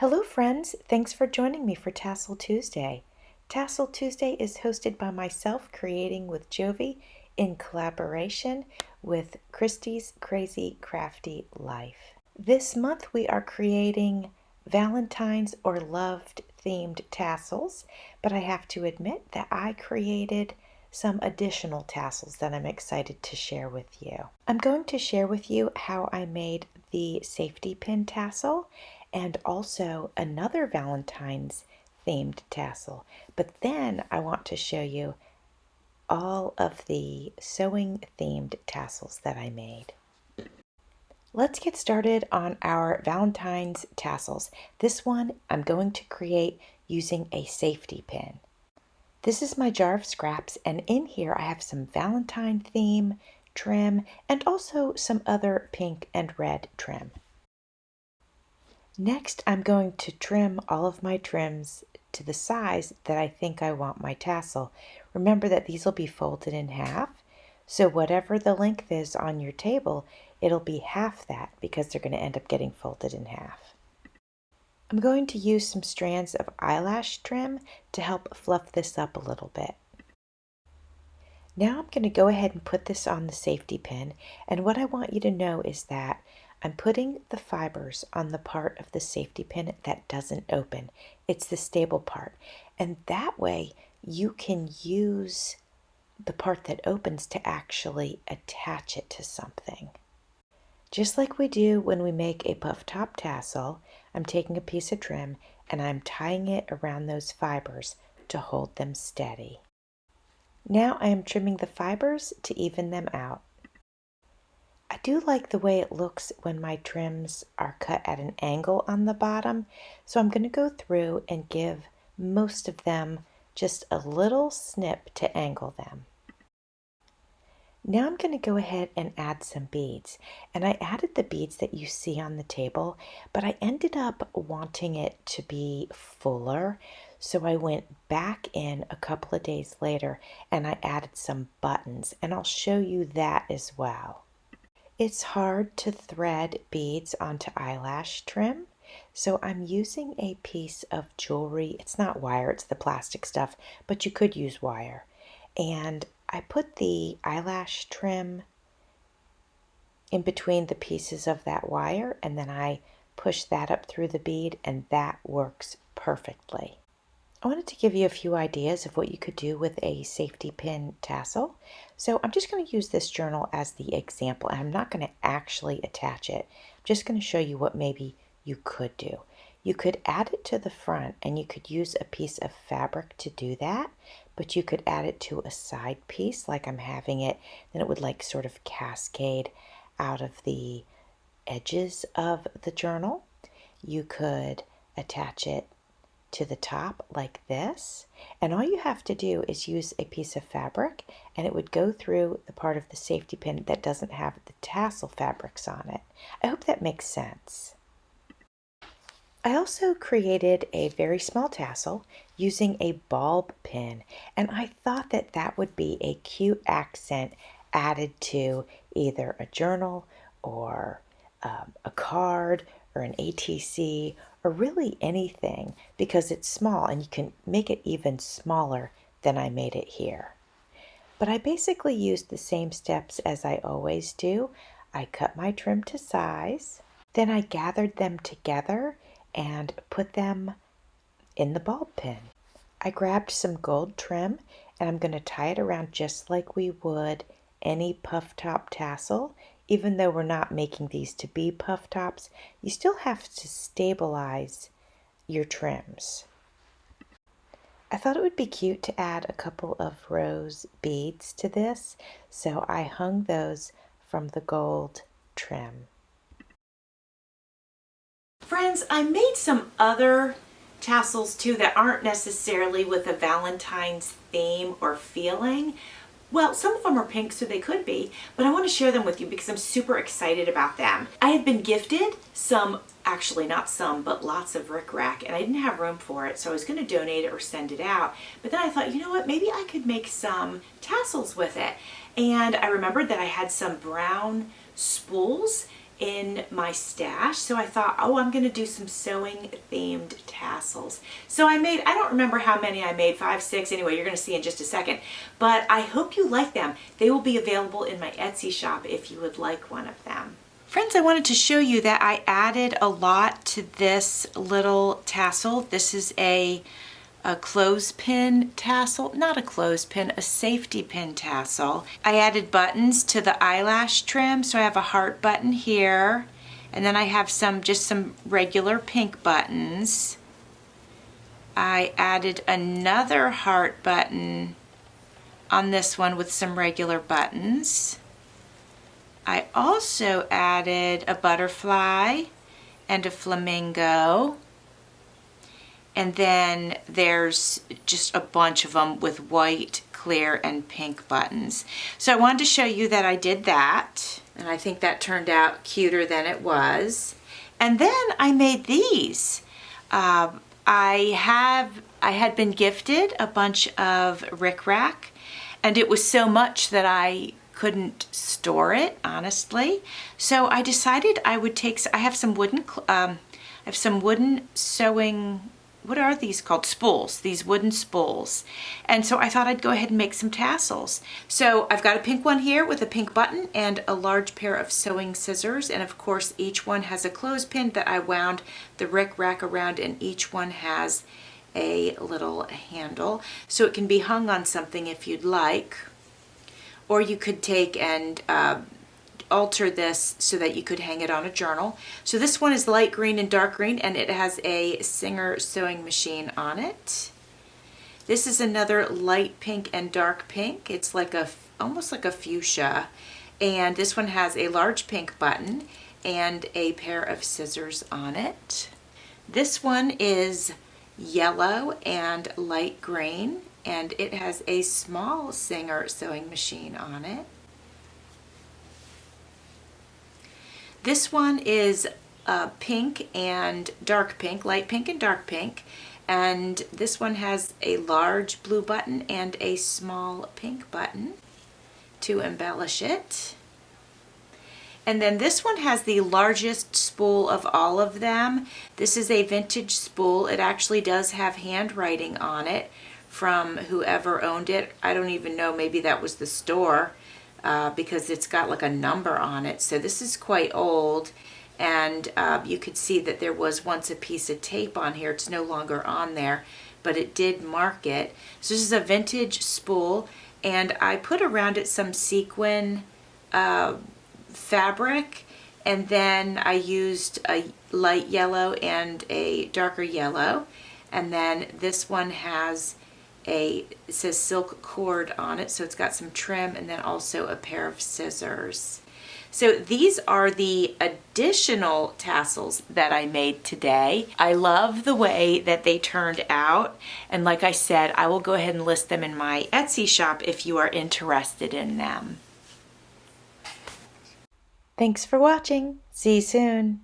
Hello friends, thanks for joining me for Tassel Tuesday. Tassel Tuesday is hosted by myself, Creating with Jovi, in collaboration with Christy's Crazy Crafty Life. This month we are creating Valentine's or loved themed tassels, but I have to admit that I created some additional tassels that I'm excited to share with you. I'm going to share with you how I made the safety pin tassel and also another Valentine's themed tassel. But then I want to show you all of the sewing themed tassels that I made. Let's get started on our Valentine's tassels. This one I'm going to create using a safety pin. This is my jar of scraps, and in here I have some Valentine theme trim and also some other pink and red trim. Next, I'm going to trim all of my trims to the size that I think I want my tassel. Remember that these will be folded in half, so whatever the length is on your table, it'll be half that because they're going to end up getting folded in half. I'm going to use some strands of eyelash trim to help fluff this up a little bit. Now I'm going to go ahead and put this on the safety pin, and what I want you to know is that I'm putting the fibers on the part of the safety pin that doesn't open. It's the stable part, and that way you can use the part that opens to actually attach it to something. Just like we do when we make a puff top tassel, I'm taking a piece of trim and I'm tying it around those fibers to hold them steady. Now I am trimming the fibers to even them out. I do like the way it looks when my trims are cut at an angle on the bottom, so I'm going to go through and give most of them just a little snip to angle them. Now I'm going to go ahead and add some beads, and I added the beads that you see on the table, but I ended up wanting it to be fuller, so I went back in a couple of days later and I added some buttons, and I'll show you that as well. It's hard to thread beads onto eyelash trim, so I'm using a piece of jewelry. It's not wire, it's the plastic stuff, but you could use wire. And I put the eyelash trim in between the pieces of that wire, and then I push that up through the bead, and that works perfectly. I wanted to give you a few ideas of what you could do with a safety pin tassel. So I'm just going to use this journal as the example, and I'm not going to actually attach it. I'm just going to show you what maybe you could do. You could add it to the front, and you could use a piece of fabric to do that, but you could add it to a side piece like I'm having it, then it would like sort of cascade out of the edges of the journal. You could attach it to the top like this, and all you have to do is use a piece of fabric, and it would go through the part of the safety pin that doesn't have the tassel fabrics on it. I hope that makes sense. I also created a very small tassel using a bulb pin, and I thought that that would be a cute accent added to either a journal or a card or an ATC or really anything, because it's small and you can make it even smaller than I made it here. But I basically used the same steps as I always do. I cut my trim to size, then I gathered them together and put them in the bulb pin. I grabbed some gold trim and I'm going to tie it around just like we would any puff top tassel. Even though we're not making these to be puff tops, you still have to stabilize your trims. I thought it would be cute to add a couple of rose beads to this, so I hung those from the gold trim. Friends, I made some other tassels too that aren't necessarily with a Valentine's theme or feeling. Well, some of them are pink, so they could be, but I want to share them with you because I'm super excited about them. I had been gifted some, actually not some, but lots of ricrac, and I didn't have room for it, so I was going to donate it or send it out. But then I thought, you know what, maybe I could make some tassels with it. And I remembered that I had some brown spools, in my stash. So I thought, oh, I'm gonna do some sewing themed tassels. So I don't remember how many I made, 5, 6, anyway, you're gonna see in just a second. But I hope you like them. They will be available in my Etsy shop if you would like one of them. Friends, I wanted to show you that I added a lot to this little tassel. This is a clothespin tassel, not a clothespin, a safety pin tassel. I added buttons to the eyelash trim, so I have a heart button here, and then I have just some regular pink buttons. I added another heart button on this one with some regular buttons. I also added a butterfly and a flamingo. And then there's just a bunch of them with white, clear, and pink buttons. So I wanted to show you that I did that. And I think that turned out cuter than it was. And then I made these. I had been gifted a bunch of ricrac, and it was so much that I couldn't store it, honestly. So I decided I would I have some wooden sewing, what are these called? Spools, these wooden spools. And so I thought I'd go ahead and make some tassels. So I've got a pink one here with a pink button and a large pair of sewing scissors. And of course, each one has a clothespin that I wound the ricrac around, and each one has a little handle. So it can be hung on something if you'd like. Or you could take and alter this so that you could hang it on a journal. So this one is light green and dark green, and it has a Singer sewing machine on it. This is another light pink and dark pink. It's like almost like a fuchsia. And this one has a large pink button and a pair of scissors on it. This one is yellow and light green, and it has a small Singer sewing machine on it. This one is pink and dark pink, light pink and dark pink, and this one has a large blue button and a small pink button to embellish it. And then this one has the largest spool of all of them. This is a vintage spool. It actually does have handwriting on it from whoever owned it. I don't even know, maybe that was the store. Because it's got like a number on it. So this is quite old, and you could see that there was once a piece of tape on here. It's no longer on there, but it did mark it. So this is a vintage spool, and I put around it some sequin fabric, and then I used a light yellow and a darker yellow, and then this one has it says silk cord on it, so it's got some trim and then also a pair of scissors. So these are the additional tassels that I made today. I love the way that they turned out, and like I said, I will go ahead and list them in my Etsy shop if you are interested in them. Thanks for watching. See you soon.